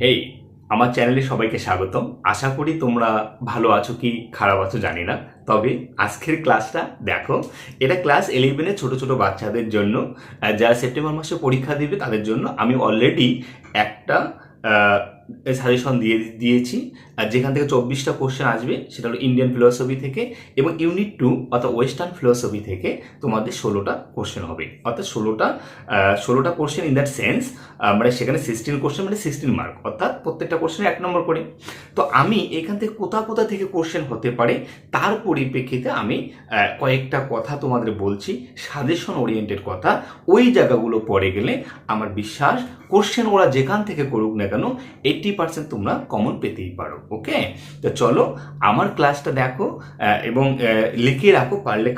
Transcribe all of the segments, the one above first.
এই আমার চ্যানেলে সবাইকে স্বাগতম। আশা করি তোমরা ভালো আছো কি খারাপ আছো জানি না, তবে আজকের ক্লাসটা দেখো। এটা ক্লাস 11-এর ছোট ছোট বাচ্চাদের জন্য, যারা সেপ্টেম্বর মাসে পরীক্ষা দিবে তাদের জন্য। আমি অলরেডি একটা সাজেশন দিয়েছি, আর যেখান থেকে 24টা কোশ্চেন আসবে সেটা হলো ইন্ডিয়ান ফিলোসফি থেকে, এবং ইউনিট 2 অর্থাৎ ওয়েস্টার্ন ফিলোসফি থেকে তোমাদের 16টা কোশ্চেন হবে। অর্থাৎ 16টা কোশ্চেন ইন দ্যাট সেন্স, মানে সেখানে 16 কোশ্চেন মানে 16 মার্ক, অর্থাৎ প্রত্যেকটা কোশ্চেনে 1 নম্বর করে। তো আমি এখান থেকে কোথা থেকে কোশ্চেন হতে পারে তার পরিপ্রেক্ষিতে আমি কয়েকটা কথা তোমাদের বলছি, সাজেশন ওরিয়েন্টেড কথা। ওই জায়গাগুলো পড়ে গেলে আমার বিশ্বাস কোশ্চেন ওরা যেখান থেকে করুক না কেন 80% তোমরা কমন পেতেই পারো। ওকে, তো চলো আমার ক্লাসটা দেখো, এবং লিখে রাখো, পারলে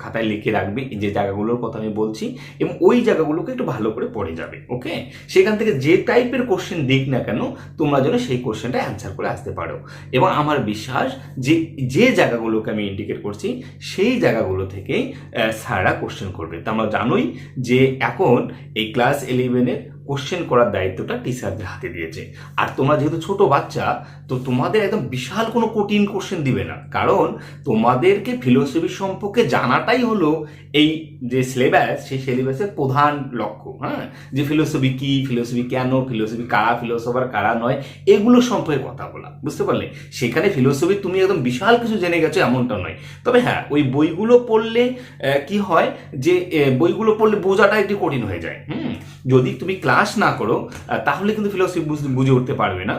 খাতায় লিখে রাখবে যে জায়গাগুলোর কথা আমি বলছি, এবং ওই জায়গাগুলোকে একটু ভালো করে পড়ে যাবে। ওকে, সেখান থেকে যে টাইপের কোশ্চেন দিক না কেন তোমরা যেন সেই কোশ্চেনটা অ্যান্সার করে আসতে পারো। এবং আমার বিশ্বাস যে যে জায়গাগুলোকে আমি ইন্ডিকেট করছি সেই জায়গাগুলো থেকে স্যাররা কোশ্চেন করবে। তা আমরা জানোই যে এখন এই ক্লাস 11-এর কোশ্চেন করার দায়িত্বটা টিচারদের হাতে দিয়েছে। আর তোমরা যেহেতু ছোট বাচ্চা, তো তোমাদের একদম বিশাল কোনো কঠিন কোশ্চেন দিবে না, কারণ তোমাদেরকে ফিলোসফি সম্পর্কে জানাটাই হলো এই যে সিলেবাস, সেই সিলেবাসের প্রধান লক্ষ্য। হ্যাঁ, যে ফিলোসফি কি, ফিলোসফি কেন, ফিলোসফি কারা ফিলোসফার কারা নয়, এগুলো সম্পর্কে কথা বলা, বুঝতে পারলে? সেখানে ফিলোসফি তুমি একদম বিশাল কিছু জেনে গেছো এমনটা নয়। তবে হ্যাঁ, ওই বইগুলো পড়লে কি হয় যে বইগুলো পড়লে বোঝাটা একটু কঠিন হয়ে যায়। যদি তুমি ক্লাস না করো তাহলে কিন্তু ফিলোসফি বুঝে উঠতে পারবে না।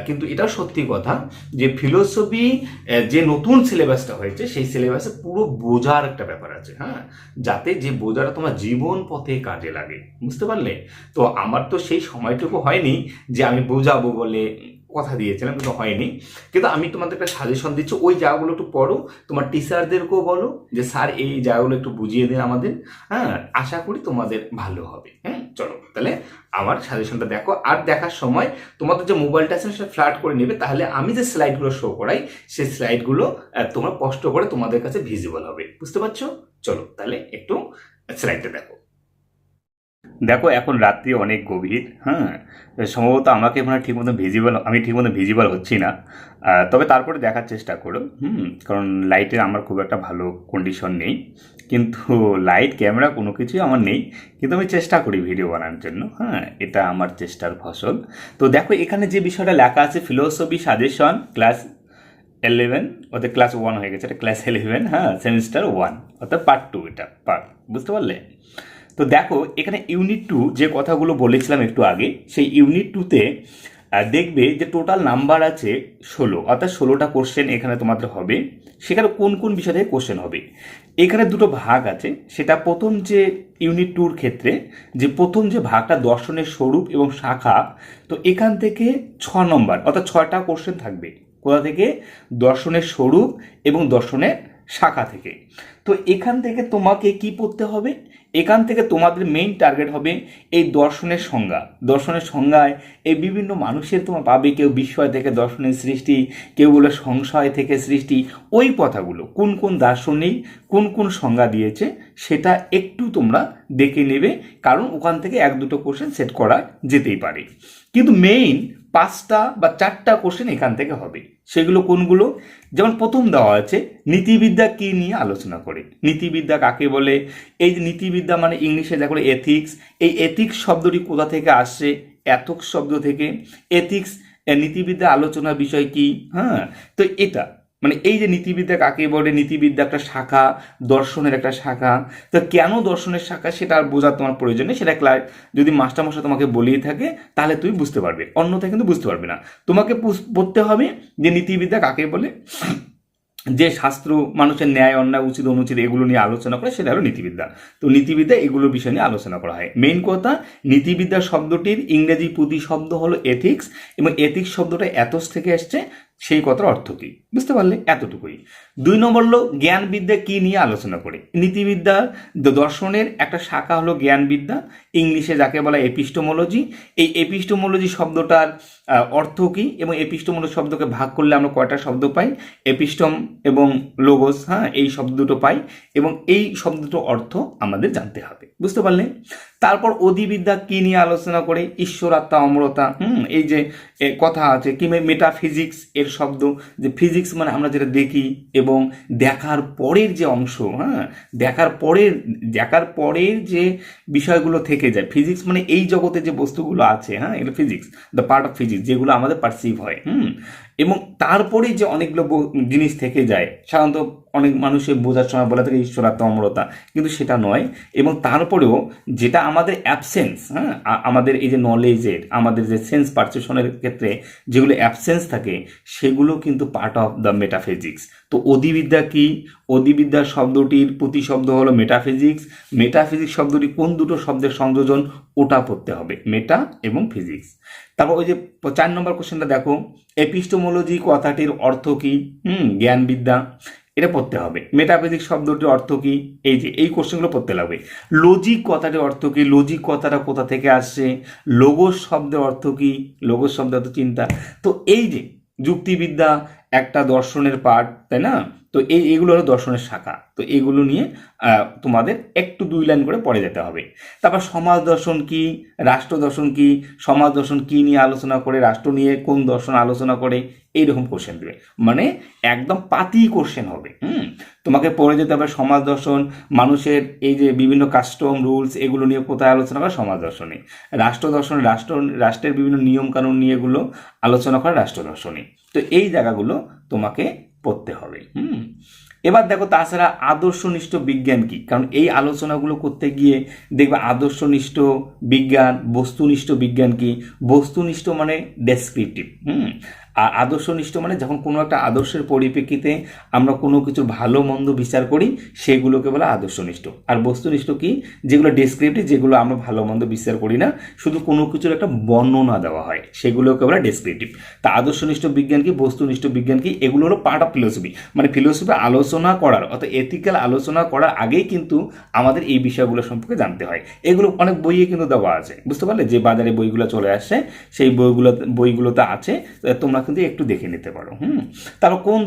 কিন্তু এটাও সত্যি কথা যে ফিলোসফি যে নতুন সিলেবাসটা হয়েছে সেই সিলেবাসে পুরো বোঝার একটা ব্যাপার আছে। হ্যাঁ, যাতে যে বোঝাটা তোমার জীবন পথে কাজে লাগে, বুঝতে পারলে? তো আমার তো সেই সময়টুকু হয়নি যে আমি বোঝাবো বলে কথা দিয়েছিলাম, কিন্তু হয়নি। কিন্তু আমি তোমাদের একটা সাজেশন দিচ্ছি, ওই জায়গাগুলো একটু পড়ো, তোমার টিচারদেরকেও বলো যে স্যার এই জায়গাগুলো একটু বুঝিয়ে দিন আমাদের। হ্যাঁ, আশা করি তোমাদের ভালো হবে। হ্যাঁ, চলো তাহলে আমার সাজেশনটা দেখো। আর দেখার সময় তোমাদের যে মোবাইলটা আছে সেটা ফ্ল্যাট করে নেবে, তাহলে আমি যে স্লাইডগুলো শো করাই সেই স্লাইডগুলো তোমরা স্পষ্ট করে তোমাদের কাছে ভিজিবল হবে, বুঝতে পারছো? চলো তাহলে একটু স্লাইডটা দেখো। দেখো এখন রাত্রি অনেক গভীর। হ্যাঁ, সম্ভবত আমাকে মনে হয় আমি ঠিকমতো ভিজিবল হচ্ছি না, তবে তারপরে দেখার চেষ্টা করো। কারণ লাইটের আমার খুব একটা ভালো কন্ডিশন নেই, কিন্তু লাইট ক্যামেরা কোনো কিছুই আমার নেই, কিন্তু আমি চেষ্টা করি ভিডিও বানানোর জন্য। হ্যাঁ, এটা আমার চেষ্টার ফসল। তো দেখো এখানে যে বিষয়টা লেখা আছে, ফিলোসফি সাজেশন ক্লাস 11, অর্থাৎ ক্লাস 1 হয়ে গেছে, এটা ক্লাস 11। হ্যাঁ, সেমিস্টার 1 অর্থাৎ পার্ট 2, এটা পার্ট, বুঝতে পারলে? তো দেখো এখানে ইউনিট 2 যে কথাগুলো বলেছিলাম একটু আগে, সেই ইউনিট 2তে দেখবে যে টোটাল নাম্বার আছে 16, অর্থাৎ 16টা কোশ্চেন এখানে তোমাদের হবে। সেখানে কোন কোন বিষয় থেকে কোশ্চেন হবে এখানে দুটো ভাগ আছে। সেটা প্রথম যে ইউনিট 2-র ক্ষেত্রে যে প্রথম যে ভাগটা দর্শনের স্বরূপ এবং শাখা, তো এখান থেকে 6 নম্বর অর্থাৎ 6টা কোশ্চেন থাকবে। কোথা থেকে? দর্শনের স্বরূপ এবং দর্শনের শাখা থেকে। তো এখান থেকে তোমাকে কি পড়তে হবে? এখান থেকে তোমাদের মেইন টার্গেট হবে এই দর্শনের সংজ্ঞা। দর্শনের সংজ্ঞায় এই বিভিন্ন মানুষের তোমার পাবে, কেউ বিস্ময় থেকে দর্শনের সৃষ্টি, কেউ বলে সংশয় থেকে সৃষ্টি। ওই কথাগুলো কোন কোন দার্শনিক কোন কোন সংজ্ঞা দিয়েছে সেটা একটু তোমরা দেখে নেবে, কারণ ওখান থেকে 1-2টো কোশ্চেন সেট করা যেতেই পারে। কিন্তু মেইন 5টা বা 4টা কোশ্চেন এখান থেকে হবে। সেগুলো কোনগুলো? যেমন প্রথম দেওয়া আছে নীতিবিদ্যা কি নিয়ে আলোচনা করে। নীতিবিদ্যা কাকে বলে? এই যে নীতিবিদ্যা মানে ইংলিশে দেখো এথিক্স, এই এথিক্স শব্দটি কোথা থেকে আসছে? এথক্স শব্দ থেকে। এথিক্স নীতিবিদ্যা আলোচনার বিষয় কি? হ্যাঁ, তো এটা মানে এই যে নীতিবিদ্যা কাকে বলে, নীতিবিদ্যা একটা শাখা, দর্শনের একটা শাখা। তো কেন দর্শনের শাখা সেটা আর বোঝার তোমার প্রয়োজন নেই, সেটা যদি মাস্টারমশাই তোমাকে বলেই থাকে তাহলে তুমি বুঝতে পারবে, অন্যথায় কিন্তু বুঝতে পারবে না। তোমাকে পড়তে হবে যে নীতিবিদ্যা কাকে বলে, যে শাস্ত্র মানুষের ন্যায় অন্যায় উচিত অনুচিত এগুলো নিয়ে আলোচনা করে, সেটা হলো নীতিবিদ্যা। তো নীতিবিদ্যা এগুলোর বিষয় নিয়ে আলোচনা করা হয়। মেইন কথা, নীতিবিদ্যা শব্দটির ইংরেজি প্রতিশব্দ হলো এথিক্স, এবং এথিক্স শব্দটা এথোস থেকে এসছে। সেই কথার অর্থ কি বুঝতে পারলে? এতটুকুই। 2 নম্বর হলো জ্ঞানবিদ্যা কি নিয়ে আলোচনা করে। নীতিবিদ্যা দর্শনের একটা শাখা হলো জ্ঞানবিদ্যা, ইংলিশে যাকে বলা এপিস্টোমোলজি। এই এপিস্টোমোলজি শব্দটার অর্থ কি, এবং এপিস্টোমোলজি শব্দকে ভাগ করলে আমরা কয়টা শব্দ পাই? এপিস্টম এবং লোগোস। হ্যাঁ, এই শব্দ দুটো পাই, এবং এই শব্দ দুটো অর্থ আমাদের জানতে হবে, বুঝতে পারলে? তারপর অধিবিদ্যা কি নিয়ে আলোচনা করে? ঈশ্বর, আত্মা, অমরতা। এই যে কথা আছে কি, মেটাফিজিক্স এর শব্দ, যে ফিজিক্স মানে আমরা যেটা দেখি এবং দেখার পরের যে অংশ, দেখার পরের যে বিষয়গুলো থেকে যায়। ফিজিক্স মানে এই জগতে যে বস্তুগুলো আছে, এগুলো physics, the part of physics, যেগুলো আমাদের পারসিভ হয়। এবং তারপরে যে অনেকগুলো জিনিস থেকে যায়, সাধারণত অনেক মানুষের বোঝার সময় বলা থাকে ঈশ্বর, আত্মা, অমরতা, কিন্তু সেটা নয়। এবং তারপরেও যেটা আমাদের অ্যাবসেন্স, আমাদের এই যে নলেজের, আমাদের যে সেন্স পারসেপশনের ক্ষেত্রে যেগুলো অ্যাবসেন্স থাকে, সেগুলো কিন্তু পার্ট অফ দ্য মেটাফিজিক্স। তো অধিবিদ্যা কি? অধিবিদ্যা শব্দটির প্রতিশব্দ হলো মেটাফিজিক্স। মেটাফিজিক্স শব্দটি কোন দুটো শব্দের সংযোজন, ওটা পড়তে হবে, মেটা এবং ফিজিক্স। তারপর ওই যে 4 নম্বর কোশ্চেনটা দেখো, এপিস্টোমোলজি কথাটির অর্থ কি? জ্ঞানবিদ্যা, এটা পড়তে হবে। মেটাফিজিক্স শব্দটির অর্থ কি? এই যে এই কোশ্চেনগুলো পড়তে লাগবে। লজিক কথাটির অর্থ কি? লজিক কথাটা কোথা থেকে আসছে? লোগোস শব্দের অর্থ কি? লোগোস শব্দের অর্থ চিন্তা। তো এই যে যুক্তিবিদ্যা একটা দর্শনের পার্ট, তাই না? তো এইগুলো হলো দর্শনের শাখা। তো এগুলো নিয়ে তোমাদের একটু 2 লাইন করে পড়ে যেতে হবে। তারপর সমাজ দর্শন কি? রাষ্ট্র দর্শন কি? সমাজ দর্শন কি নিয়ে আলোচনা করে? রাষ্ট্র নিয়ে কোন দর্শন আলোচনা করে? এইরকম কোশ্চেন দেবে, মানে একদম পাতি কোশ্চেন হবে। তোমাকে পড়ে যেতে হবে সমাজ দর্শন, মানুষের এই যে বিভিন্ন কাস্টম, রুলস, এগুলো নিয়ে কোথায় আলোচনা করে? সমাজ দর্শনে। রাষ্ট্র দর্শন, রাষ্ট্রের বিভিন্ন নিয়ম কানুন নিয়ে এগুলো আলোচনা করে রাষ্ট্র দর্শনে। তো এই জায়গাগুলো তোমাকে পড়তে হবে। এবার দেখো, তাছাড়া আদর্শনিষ্ঠ বিজ্ঞান কি? কারণ এই আলোচনাগুলো করতে গিয়ে দেখবে আদর্শনিষ্ঠ বিজ্ঞান, বস্তুনিষ্ঠ বিজ্ঞান কি? বস্তুনিষ্ঠ মানে ডেসক্রিপটিভ, আর আদর্শনিষ্ঠ মানে যখন কোনো একটা আদর্শের পরিপ্রেক্ষিতে আমরা কোনো কিছুর ভালো মন্দ বিচার করি, সেগুলোকে বলে আদর্শনিষ্ঠ। আর বস্তুনিষ্ঠ কি? যেগুলো ডেসক্রিপটিভ, যেগুলো আমরা ভালো মন্দ বিচার করি না, শুধু কোনো কিছুর একটা বর্ণনা দেওয়া হয়, সেগুলোকে বলে ডেসক্রিপটিভ। তা আদর্শনিষ্ঠ বিজ্ঞান কি, বস্তুনিষ্ঠ বিজ্ঞান কি, এগুলো হলো পার্ট অফ ফিলোসফি। মানে ফিলোসফি আলোচনা করার, অর্থাৎ এথিক্যাল আলোচনা করার আগেই কিন্তু আমাদের এই বিষয়গুলো সম্পর্কে জানতে হয়। এগুলো অনেক বইয়ে কিন্তু দেওয়া আছে, বুঝতে পারলে? যে বাজারে বইগুলো চলে আসছে, সেই বইগুলোতে আছে, তোমরা কিন্তু একটু দেখে নিতে পারো। তারপর কোন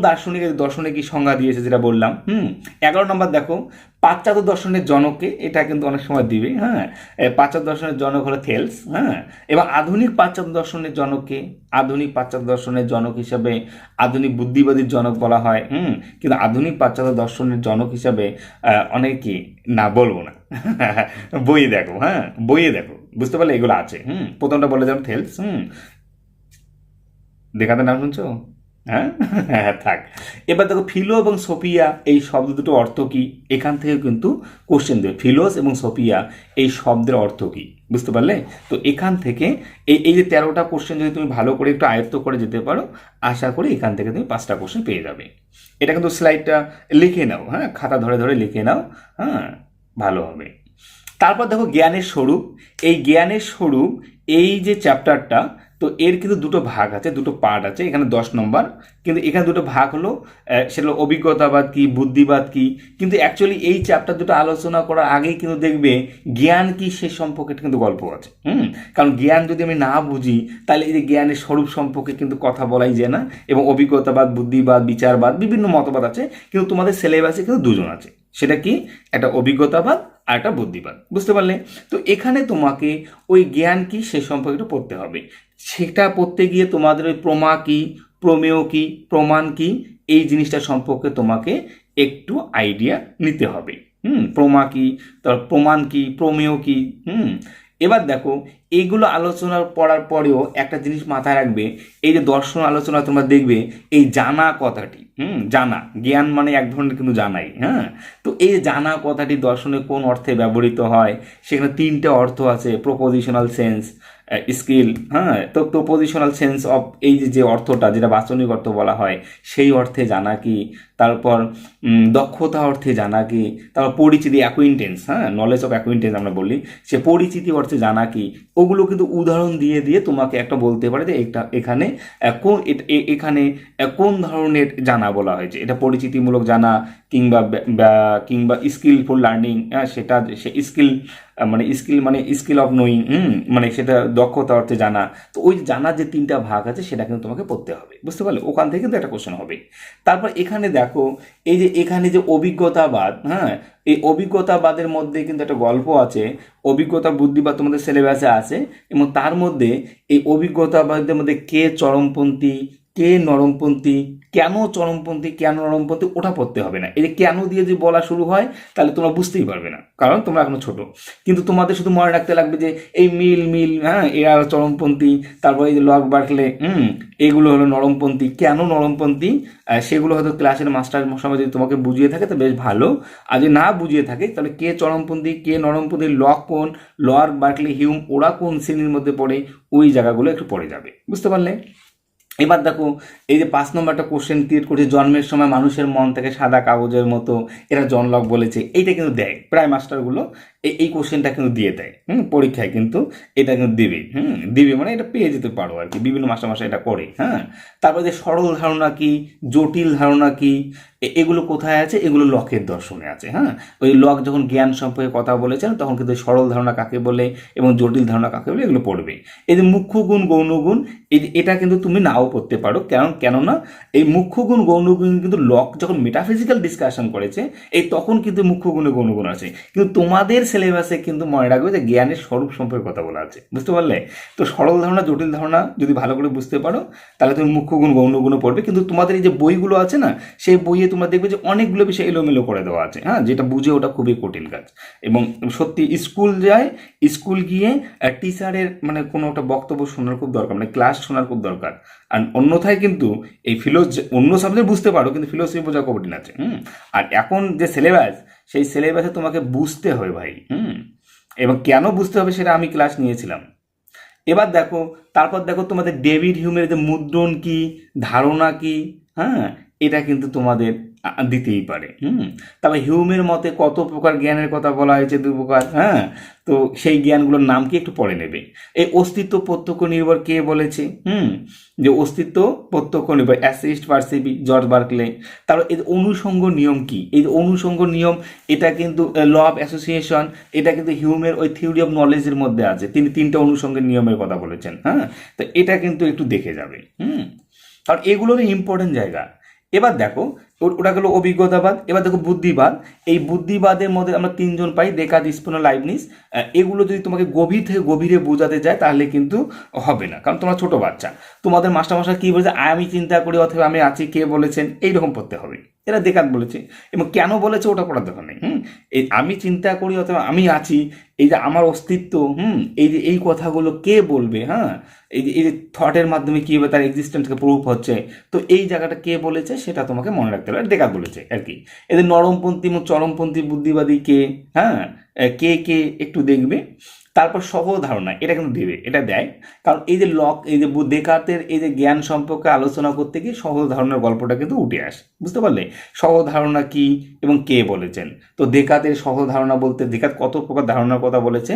দর্শনে কি সংজ্ঞা দিয়েছে, যেটা বললাম। 11 নম্বর দেখো, পাশ্চাত্য দর্শনের জনককে, এটা কিন্তু অনেক সময় দিবে। পাশ্চাত্য দর্শনের জনক হলো থেলস। এবং আধুনিক পাশ্চাত্য দর্শনের জনককে, আধুনিক পাশ্চাত্য দর্শনের জনক হিসাবে আধুনিক বুদ্ধিবাদীর জনক বলা হয়। কিন্তু আধুনিক পাশ্চাত্য দর্শনের জনক হিসাবে অনেকে কি, না বলবো না, বইয়ে দেখো, বইয়ে দেখো, বুঝতে পারলে? এগুলো আছে। প্রথমটা বলে যেমন থেলস। দেখাতে নাম শুনছো? হ্যাঁ, থাক। এবার দেখো, ফিলো এবং সোফিয়া এই শব্দ দুটো অর্থ কি? এখান থেকে কিন্তু কোশ্চেন দেবে, ফিলোস এবং সোফিয়া এই শব্দের অর্থ কি, বুঝতে পারলে? তো এখান থেকে এই যে 13টা কোশ্চেন যদি তুমি ভালো করে একটু আয়ত্ত করে যেতে পারো, আশা করি এখান থেকে তুমি 5টা কোশ্চেন পেয়ে যাবে। এটা কিন্তু স্লাইডটা লিখে নাও, খাতা ধরে ধরে লিখে নাও, ভালো হবে। তারপর দেখো, জ্ঞানের স্বরূপ। এই জ্ঞানের স্বরূপ, এই যে চ্যাপ্টারটা, তো এর কিন্তু দুটো ভাগ আছে, দুটো পার্ট আছে। এখানে 10 নম্বর, কিন্তু এখানে দুটো ভাগ হলো, সেটা অভিজ্ঞতাবাদ কি, বুদ্ধিবাদ কি। কিন্তু অ্যাকচুয়ালি এই চ্যাপ্টার দুটো আলোচনা করার আগেই কিন্তু দেখবে জ্ঞান কি সে সম্পর্কে কিন্তু গল্প আছে। কারণ জ্ঞান যদি আমি না বুঝি, তাহলে এই যে জ্ঞানের স্বরূপ সম্পর্কে কিন্তু কথা বলাই যায় না। এবং অভিজ্ঞতাবাদ, বুদ্ধিবাদ, বিচারবাদ, বিভিন্ন মতবাদ আছে, কিন্তু তোমাদের সিলেবাসে কিন্তু 2জন আছে। সেটা কি? একটা অভিজ্ঞতাবাদ আর একটা বুদ্ধিবাদ, বুঝতে পারলে? তো এখানে তোমাকে ওই জ্ঞান কি সে সম্পর্কে একটু পড়তে হবে। সেটা পড়তে গিয়ে তোমাদের ওই প্রমা কি, প্রমেয় কি, প্রমাণ কি, এই জিনিসটা সম্পর্কে তোমাকে একটু আইডিয়া নিতে হবে। প্রমা কি, তারপর প্রমাণ কি, প্রমেয় কি। এবার দেখো, এইগুলো আলোচনা পড়ার পরেও একটা জিনিস মাথায় রাখবে, এই যে দর্শন আলোচনা তোমরা দেখবে, এই জানা কথাটি, জানা, জ্ঞান মানে এক ধরনের কিন্তু জানাই। তো এই জানা কথাটি দর্শনে কোন অর্থে ব্যবহৃত হয়, সেখানে 3টে অর্থ আছে, প্রপোজিশনাল সেন্স, স্কিল। তো প্রপোজিশনাল সেন্স অফ এই যে অর্থটা, যেটা বাচনিক অর্থ বলা হয়, সেই অর্থে জানা কি। তারপর দক্ষতা অর্থে জানা কি। তারপর পরিচিতি, অ্যাকুইন্টেন্স, নলেজ অফ অ্যাকুইন্টেন্স আমরা বলি, সে পরিচিতি অর্থে জানা কি। ওগুলো কিন্তু উদাহরণ দিয়ে দিয়ে তোমাকে একটা বলতে পারে যে এখানে কোন ধরনের জানা বলা হয়েছে, এটা পরিচিতিমূলক জানা কিংবা স্কিলফুল লার্নিং, সেটা সে স্কিল মানে স্কিল অফ নোয়িং, মানে সেটা দক্ষতা অর্থে জানা। তো ওই জানার যে 3টা ভাগ আছে সেটা কিন্তু তোমাকে পড়তে হবে, বুঝতে পারলে? ওখান থেকে কিন্তু একটা কোশ্চেন হবে। তারপর এখানে দেখো, এই যে এখানে যে অভিজ্ঞতাবাদ, হ্যাঁ, এই অভিজ্ঞতাবাদের মধ্যে কিন্তু একটা গল্প আছে। অভিজ্ঞতা বুদ্ধিবাদ তোমাদের সিলেবাসে আছে, এবং তার মধ্যে এই অভিজ্ঞতাবাদের মধ্যে কে চরমপন্থী, কে নরমপন্থী, কেন চরমপন্থী, কেন নরমপন্থী, ওটা পড়তে হবে না। এই যে কেন দিয়ে যদি বলা শুরু হয় তাহলে তোমরা বুঝতেই পারবে না, কারণ তোমরা এখনো ছোট। কিন্তু তোমাদের শুধু মনে রাখতে লাগবে যে এই মিল, হ্যাঁ, এরা চরমপন্থী, তারপর এই যে লক বার্কলে, এগুলো হলো নরমপন্থী। কেন নরমপন্থী সেগুলো হয়তো ক্লাসের মাস্টার মশাই যদি তোমাকে বুঝিয়ে থাকে তো বেশ ভালো, আর যদি না বুঝিয়ে থাকে তাহলে কে চরমপন্থী, কে নরমপন্থী, লক কোন, লক বার্কলে, হিউম, ওরা কোন শ্রেণীর মধ্যে পড়ে, ওই জায়গাগুলো একটু পড়ে যাবে, বুঝতে পারলে? এবার দেখো, এই যে 5 নম্বরটা কোশ্চেন ক্রিয়েট করছে, জন্মের সময় মানুষের মন থেকে সাদা কাগজের মতো, এরা জন লক বলেছে। এইটা কিন্তু দেয় প্রায় মাস্টারগুলো, এই কোশ্চেনটা কিন্তু দিয়ে দেয় পরীক্ষায়, কিন্তু এটা কিন্তু দিবে, দিবে মানে এটা পেয়ে যেতে পারো আর কি, বিভিন্ন মাস্টার এটা করে। হ্যাঁ, তারপরে যে সরল ধারণা কি, জটিল ধারণা কি, এগুলো কোথায় আছে? এগুলো লকের দর্শনে আছে। হ্যাঁ, ওই লক যখন জ্ঞান সম্পর্কে কথা বলেছেন তখন কিন্তু সরল ধারণা কাকে বলে এবং জটিল ধারণা কাকে বলে এগুলো পড়বে। এই যে মুখ্য গুণ, গৌণ গুণ, এটা কিন্তু তুমি নাও পড়তে পারো, কেননা এই মুখ্য গুণ, গৌণ গুণ কিন্তু লক যখন মেটাফিজিক্যাল ডিসকাশন করেছে এই তখন কিন্তু মুখ্য গুণে গৌণ গুণ আছে, কিন্তু তোমাদের সিলেবাসে কিন্তু মনে রাখবে যে জ্ঞানের স্বরূপ সম্পর্কে কথা বলা আছে, বুঝতে পারলে? তো সরল ধারণা, জটিল ধারণা যদি ভালো করে বুঝতে পারো তাহলে তুমি মুখ্য গুণ, গৌণ গুণও পড়বে। কিন্তু তোমাদের এই যে বইগুলো আছে না, সেই বইয়ে তোমরা দেখবে যে অনেকগুলো বিষয় এলোমেলো করে দেওয়া আছে, হ্যাঁ, যেটা বুঝে ওটা খুবই কঠিন কাজ। এবং সত্যি স্কুল গিয়ে টিচারের মানে কোনো একটা বক্তব্য শোনার খুব দরকার, মানে ক্লাস শোনার খুব দরকার। আর অন্যথায় কিন্তু এই অন্য সাবজেক্ট বুঝতে পারো, কিন্তু ফিলোসফি বোঝা কঠিন আছে। আর এখন যে সিলেবাস, সেই সিলেবাসে তোমাকে বুঝতে হবে ভাই। এবং কেন বুঝতে হবে সেটা আমি ক্লাস নিয়েছিলাম। এবার দেখো, তারপর দেখো তোমাদের ডেভিড হিউমের যে মুদ্রণ কি, ধারণা কি, হ্যাঁ, এটা কিন্তু তোমাদের দিতেই পারে। তারপর হিউমের মতে কত প্রকার জ্ঞানের কথা বলা হয়েছে? 2 প্রকার। হ্যাঁ, তো সেই জ্ঞানগুলোর নাম কি একটু পড়ে নেবে। এই অস্তিত্ব প্রত্যক্ষ নির্ভর কে বলেছে? যে অস্তিত্ব প্রত্যক্ষ নির্ভর, অ্যাসিস্ট পারসিভি, জর্জ বার্কলে। তারপর এই অনুষঙ্গ নিয়ম কি? এই যে অনুষঙ্গ নিয়ম, এটা কিন্তু ল অফ অ্যাসোসিয়েশন, এটা কিন্তু হিউমের ওই থিওরি অফ নলেজের মধ্যে আছে। তিনি 3টা অনুষঙ্গের নিয়মের কথা বলেছেন। হ্যাঁ, তো এটা কিন্তু একটু দেখে যাবে। কারণ এগুলোর ইম্পর্টেন্ট জায়গা। এবার দেখো, ওটা গেলো অভিজ্ঞতাবাদ। এবার দেখো বুদ্ধিবাদ। এই বুদ্ধিবাদের মধ্যে আমরা 3 জন পাই, দেকার্ত, স্পিনোজা, লাইবনিজ। এগুলো যদি তোমাকে গভীর থেকে গভীরে বোঝাতে যায় তাহলে কিন্তু হবে না, কারণ তোমরা ছোট বাচ্চা। তোমাদের মাস্টারমশাই কী বলেছে? আমি চিন্তা করি অথবা আমি আছি, কে বলেছেন, এইরকম পড়তে হবে। এরা দেকার্ত বলেছে, এবং কেন বলেছে ওটা পড়ার দরকার নেই। এই আমি চিন্তা করি অথবা আমি আছি, এই যে আমার অস্তিত্ব, এই যে এই কথাগুলো কে বলবে? হ্যাঁ, এই যে থটের মাধ্যমে কীভাবে তার এক্সিস্টেন্সকে প্রুফ হচ্ছে, তো এই জায়গাটা কে বলেছে সেটা তোমাকে মনে রাখতে হবে। দেকার্ত বলেছে আর কি। এদের নরমপন্থী এবং চরমপন্থী বুদ্ধিবাদী কে, হ্যাঁ, কে একটু দেখবে। তারপর সহজ ধারণা, এটা কিন্তু দেবে, এটা দেয়, কারণ এই যে এই যে দেকার্তের এই যে জ্ঞান সম্পর্কে আলোচনা করতে গিয়ে সহজ ধারণার গল্পটা কিন্তু উঠে আসে, বুঝতে পারলে? সহজ ধারণা কি এবং কে বলেছেন? তো দেকার্তের সহজ ধারণা বলতে দেকার্ত কত প্রকার ধারণার কথা বলেছে?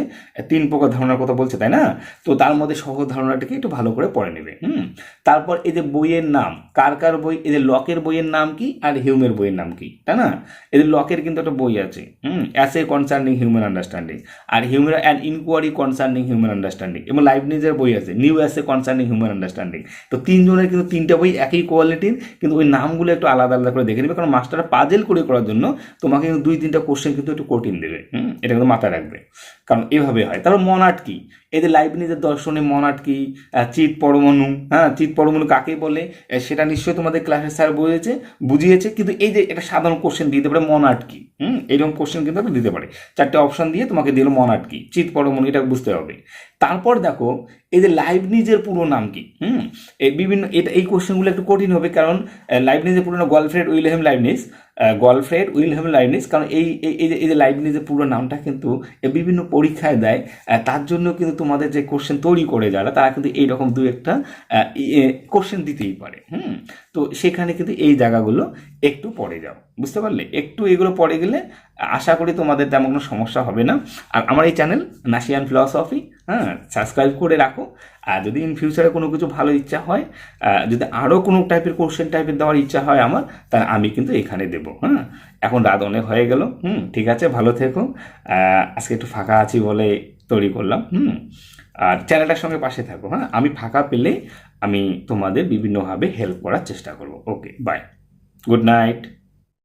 3 প্রকার ধারণার কথা বলছে, তাই না? তো তার মধ্যে সহজ ধারণাটাকে একটু ভালো করে পড়ে নেবে। তারপর এই যে বইয়ের নাম, কার বই, এই যে লকের বইয়ের নাম কি আর হিউমের বইয়ের নাম কি, তাই না? এদের লকের কিন্তু একটা বই আছে, অ্যাসে কনসার্নিং হিউম্যান আন্ডারস্ট্যান্ডিং, আর human and inquiry concerning human understanding, এবং লাইবনিজের বই আছে new essay concerning human understanding. তো 3 জনের কিন্তু 3টা বই একই কোয়ালিটির, কিন্তু ওই নামগুলো একটু আলাদা আলাদা করে দেখে নেবে, কারণ মাস্টাররা পাজেল করার জন্য তোমাকে কিন্তু 2-3টা কোশ্চেন কিন্তু একটু কঠিন দেবে। এটা কিন্তু মাথায় রাখবে, কারণ এভাবে হয়। তারপর মনাড কি, এদের লাইবনিজের দর্শনে মনাড কি, চিৎ পরমাণু, হ্যাঁ, চিৎ পরমাণু কাকে বলে সেটা নিশ্চয়ই তোমাদের ক্লাসের স্যার বুঝিয়েছে, কিন্তু এই যে এটা সাধারণ কোশ্চেন দিতে পারে, মনাড কি, এইরকম কোশ্চেন কিন্তু একটা দিতে পারে। 4টে অপশন দিয়ে তোমাকে দিল মনাড কি, চিৎ পরমাণু, এটা বুঝতে হবে। তারপর দেখো, এই যে লাইবনিজের পুরো নাম কি, বিভিন্ন এই কোশ্চেনগুলো একটু কঠিন হবে, কারণ লাইবনিজের পুরো নাম গলফ্রেড উইলহেম লাইবনিজ, কারণ এই যে লাইবনিজের পুরো নামটা কিন্তু বিভিন্ন পরীক্ষায় দেয়, তার জন্য কিন্তু তোমাদের যে কোশ্চেন তৈরি করে যারা, তারা কিন্তু এইরকম 2-একটা কোশ্চেন দিতেই পারে। তো সেখানে কিন্তু এই জায়গাগুলো একটু পড়ে যাও, বুঝতে পারলে? একটু এগুলো পড়ে গেলে আশা করি তোমাদের তেমন কোনো সমস্যা হবে না। আর আমার এই চ্যানেল নাসিয়ান ফিলসফি, হ্যাঁ, সাবস্ক্রাইব করে রাখো। আর যদি ইন ফিউচারে কোনো কিছু ভালো ইচ্ছা হয়, যদি আরও কোনো টাইপের কোশ্চেন টাইপের দেওয়ার ইচ্ছা হয় আমার, তাহলে আমি কিন্তু এখানে দেবো। হ্যাঁ, এখন রাত অনেক হয়ে গেল। ঠিক আছে, ভালো থেকো। আজকে একটু ফাঁকা আছি বলে তৈরি করলাম। আর চ্যানেলটার সঙ্গে পাশে থাকো। হ্যাঁ, আমি ফাঁকা পেলে আমি তোমাদের বিভিন্নভাবে হেল্প করার চেষ্টা করব। ওকে, বাই, গুড নাইট।